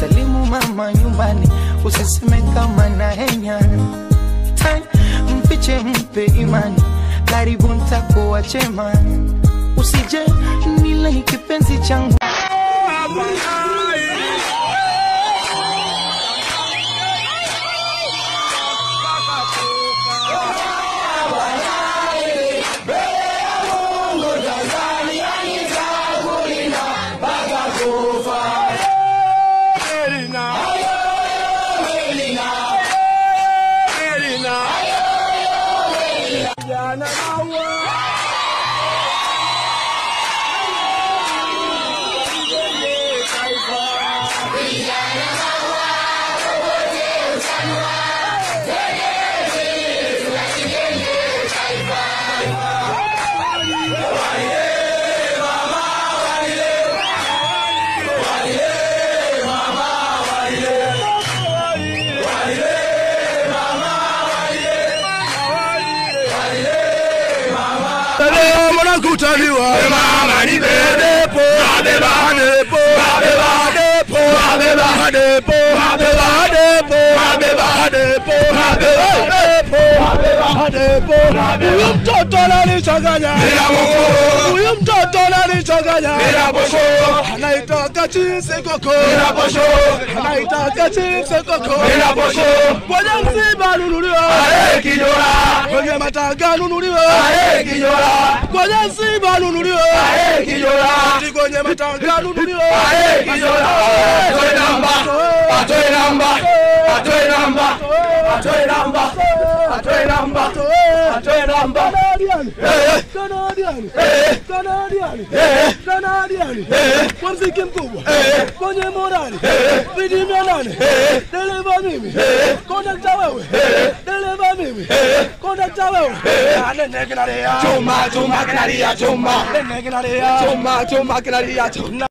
Salimu mama nyumbani, usiseme kama na henya. Mfiche mpe imani, karibu ntakuwa chema. Usije nile kipenzi changu. Kutaliwa mama ni bedepo abebadepo abebadepo abebadepo abebadepo abebadepo abebadepo huyu mtoto ananichanganya huyu mtoto ananichanganya anaitaka chipsi koko anaitaka chipsi koko kwenye msiba nunuliwa kijora kwenye matanga nunuliwa kijora kwenye msiba nunuliwa kijora kwenye matanga nunuliwa kijora atoe namba atoe namba atoe namba atoe namba atoe namba atoe namba Canadian kwa mziki mkubwa kwenye morali bidi mionane dereva mimi kondakta wewe dereva mimi kondakta wewe nene kinalia chuma kinalia chuma nene kinalia chuma kinalia chuma